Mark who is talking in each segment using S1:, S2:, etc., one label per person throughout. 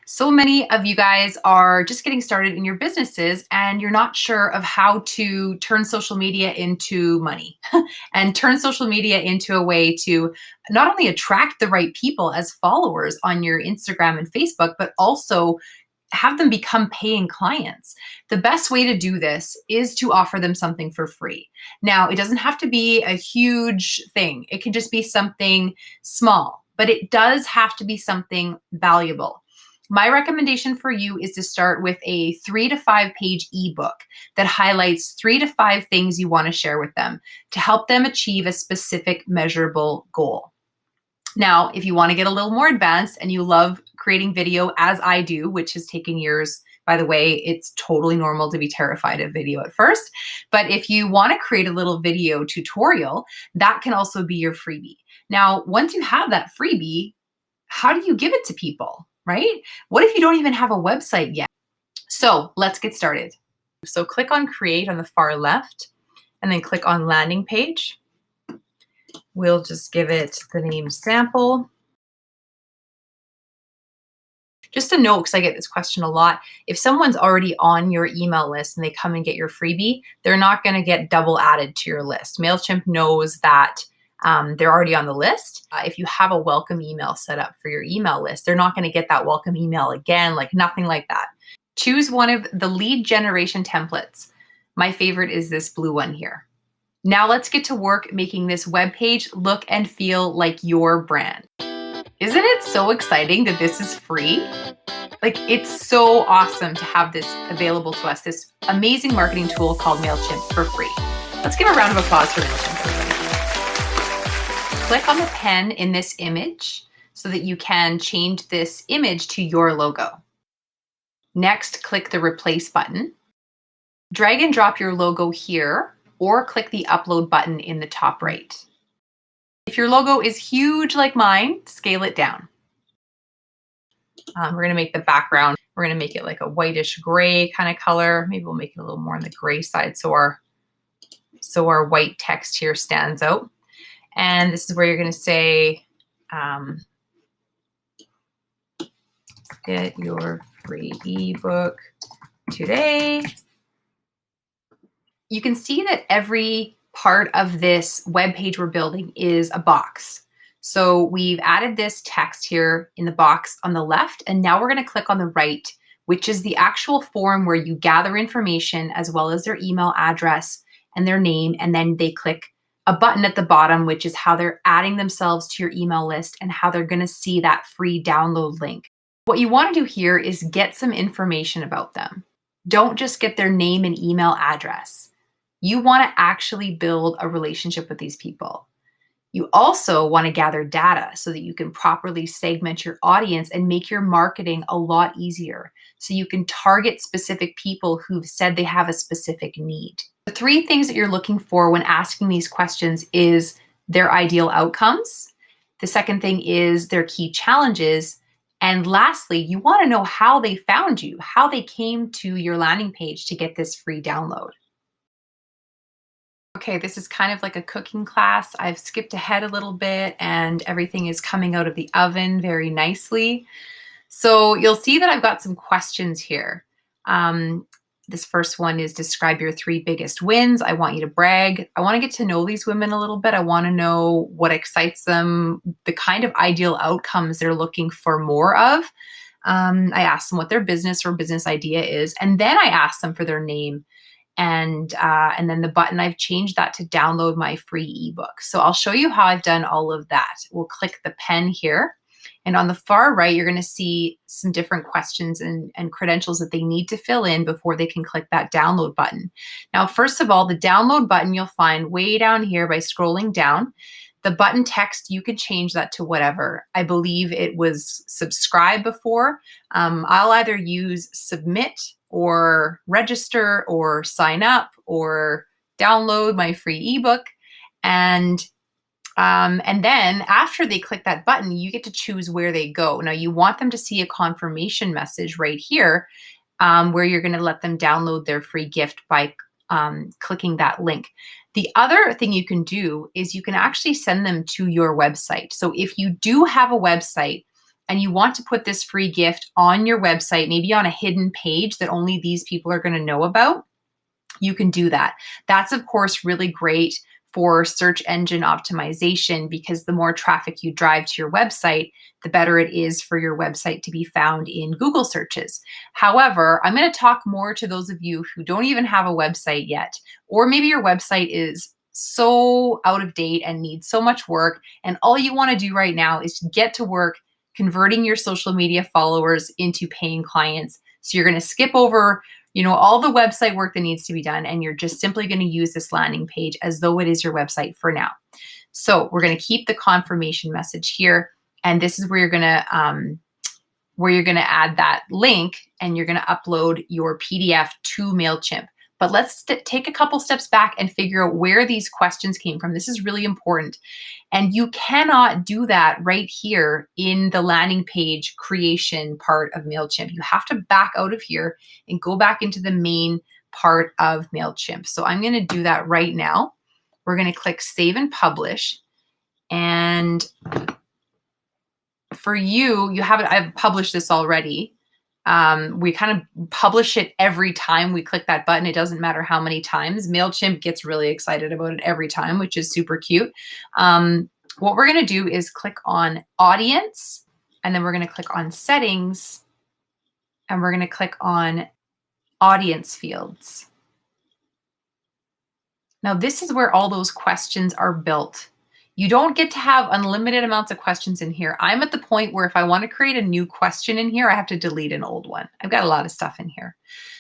S1: So many of you guys are just getting started in your businesses and you're not sure of how to turn social media into money and turn social media into a way to not only attract the right people as followers on your Instagram and Facebook, but also have them become paying clients. The best way to do this is to offer them something for free. Now, it doesn't have to be a huge thing. It can just be something small, but it does have to be something valuable. My recommendation for you is to start with a 3 to 5 page ebook that highlights 3 to 5 things you want to share with them to help them achieve a specific measurable goal. Now, if you want to get a little more advanced and you love creating video as I do, which has taken years, by the way, it's totally normal to be terrified of video at first. But if you want to create a little video tutorial, that can also be your freebie. Now, once you have that freebie, how do you give it to people, right? What if you don't even have a website yet? So let's get started. So click on Create on the far left, and then click on Landing Page. We'll just give it the name Sample. Just a note, because I get this question a lot, if someone's already on your email list and they come and get your freebie, they're not going to get double added to your list. Mailchimp knows that they're already on the list. If you have a welcome email set up for your email list, they're not going to get that welcome email again, like nothing like that. Choose one of the lead generation templates. My favorite is this blue one here. Now let's get to work making this web page look and feel like your brand. Isn't it so exciting that this is free? Like, it's so awesome to have this available to us, this amazing marketing tool called Mailchimp for free. Let's give a round of applause for Mailchimp, everybody. Click on the pen in this image so that you can change this image to your logo. Next, click the Replace button. Drag and drop your logo here, or click the Upload button in the top right. If your logo is huge like mine, scale it down. We're going to make the background, we're going to make it like a whitish gray kind of color. Maybe we'll make it a little more on the gray side so our white text here stands out. And this is where you're going to say, get your free ebook today. You can see that every part of this web page we're building is a box. So we've added this text here in the box on the left, and now we're going to click on the right, which is the actual form where you gather information as well as their email address and their name, and then they click a button at the bottom, which is how they're adding themselves to your email list and how they're going to see that free download link. What you want to do here is get some information about them. Don't just get their name and email address. You want to actually build a relationship with these people. You also want to gather data so that you can properly segment your audience and make your marketing a lot easier, so you can target specific people who've said they have a specific need. The 3 things that you're looking for when asking these questions is their ideal outcomes. The second thing is their key challenges. And lastly, you want to know how they found you, how they came to your landing page to get this free download. Okay, this is kind of like a cooking class. I've skipped ahead a little bit and everything is coming out of the oven very nicely. So you'll see that I've got some questions here. This first one is describe your 3 biggest wins. I want you to brag. I want to get to know these women a little bit. I want to know what excites them, the kind of ideal outcomes they're looking for more of. I asked them what their business or business idea is, and then I asked them for their name. And then the button, I've changed that to download my free ebook. So I'll show you how I've done all of that. We'll click the pen here. And on the far right, you're going to see some different questions and credentials that they need to fill in before they can click that download button. Now, first of all, the download button you'll find way down here by scrolling down. The button text, you can change that to whatever. I believe it was subscribe before. I'll either use submit or register or sign up or download my free ebook. And then after they click that button, you get to choose where they go. Now you want them to see a confirmation message right here where you're going to let them download their free gift by clicking that link. The other thing you can do is you can actually send them to your website. So if you do have a website and you want to put this free gift on your website, maybe on a hidden page that only these people are going to know about, you can do that. That's, of course, really great for search engine optimization, because the more traffic you drive to your website, the better it is for your website to be found in Google searches. However, I'm going to talk more to those of you who don't even have a website yet, or maybe your website is so out of date and needs so much work, and all you want to do right now is to get to work converting your social media followers into paying clients. So you're going to skip over all the website work that needs to be done, and you're just simply going to use this landing page as though it is your website for now. So we're going to keep the confirmation message here, and this is where you're going to add that link, and you're going to upload your PDF to Mailchimp. But let's take a couple steps back and figure out where these questions came from. This is really important. And you cannot do that right here in the landing page creation part of Mailchimp. You have to back out of here and go back into the main part of Mailchimp. So I'm going to do that right now. We're going to click Save and Publish. And for you, I've published this already. We kind of publish it every time we click that button. It doesn't matter how many times. Mailchimp gets really excited about it every time, which is super cute. What we're going to do is click on Audience, and then we're going to click on Settings, and we're going to click on Audience Fields. Now, this is where all those questions are built. You don't get to have unlimited amounts of questions in here. I'm at the point where if I want to create a new question in here, I have to delete an old one. I've got a lot of stuff in here.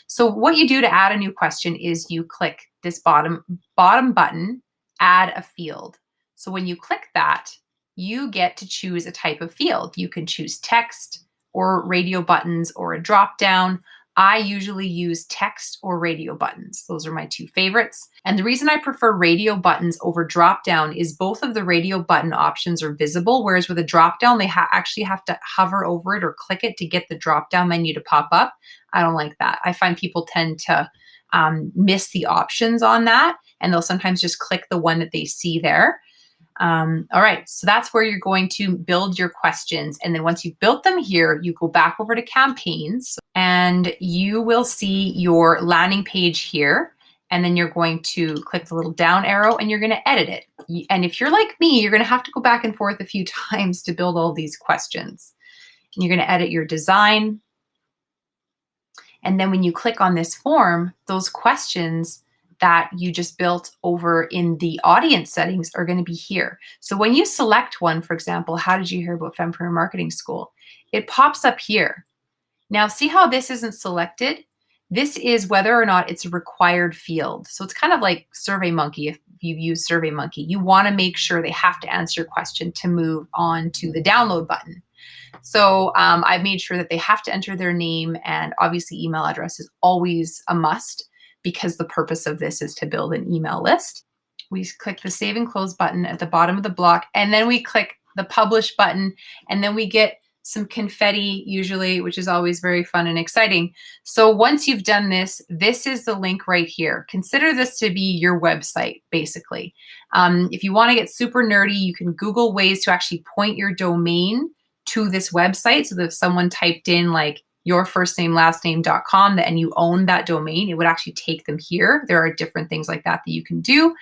S1: So what you do to add a new question is you click this bottom button, Add a Field. So when you click that, you get to choose a type of field. You can choose text or radio buttons or a drop down. I usually use text or radio buttons. Those are my two favorites. And the reason I prefer radio buttons over drop down is both of the radio button options are visible, whereas with a drop down, they actually have to hover over it or click it to get the drop down menu to pop up. I don't like that. I find people tend to miss the options on that, and they'll sometimes just click the one that they see there. All right, so that's where you're going to build your questions. And then once you've built them here, you go back over to campaigns and you will see your landing page here. And then you're going to click the little down arrow and you're going to edit it. And if you're like me, you're going to have to go back and forth a few times to build all these questions. And you're going to edit your design. And then when you click on this form, those questions that you just built over in the audience settings are going to be here. So when you select one, for example, how did you hear about Fempreneur Marketing School? It pops up here. Now see how this isn't selected? This is whether or not it's a required field. So it's kind of like SurveyMonkey. If you've used SurveyMonkey, you want to make sure they have to answer your question to move on to the download button. So I've made sure that they have to enter their name, and obviously email address is always a must, because the purpose of this is to build an email list. We click the Save and Close button at the bottom of the block, and then we click the Publish button, and then we get some confetti usually, which is always very fun and exciting. So once you've done this, this is the link right here. Consider this to be your website, basically. If you want to get super nerdy, you can Google ways to actually point your domain to this website, so that if someone typed in like yourfirstnamelastname.com and you own that domain, it would actually take them here. There are different things like that that you can do.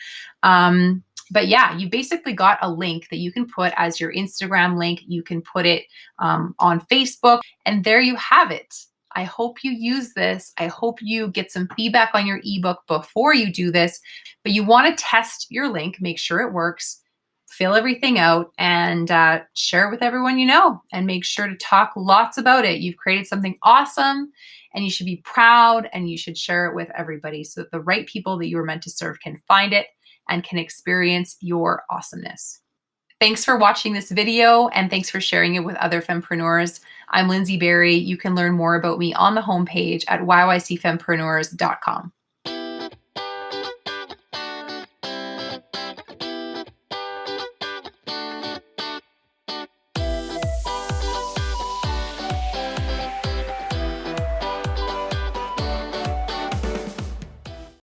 S1: But yeah, you basically got a link that you can put as your Instagram link. You can put it on Facebook, and there you have it. I hope you use this. I hope you get some feedback on your ebook before you do this, but you want to test your link, make sure it works, fill everything out, and share it with everyone you know, and make sure to talk lots about it. You've created something awesome, and you should be proud, and you should share it with everybody so that the right people that you were meant to serve can find it and can experience your awesomeness. Thanks for watching this video, and thanks for sharing it with other fempreneurs. I'm Lyndsie Barrie. You can learn more about me on the homepage at yycfempreneurs.com.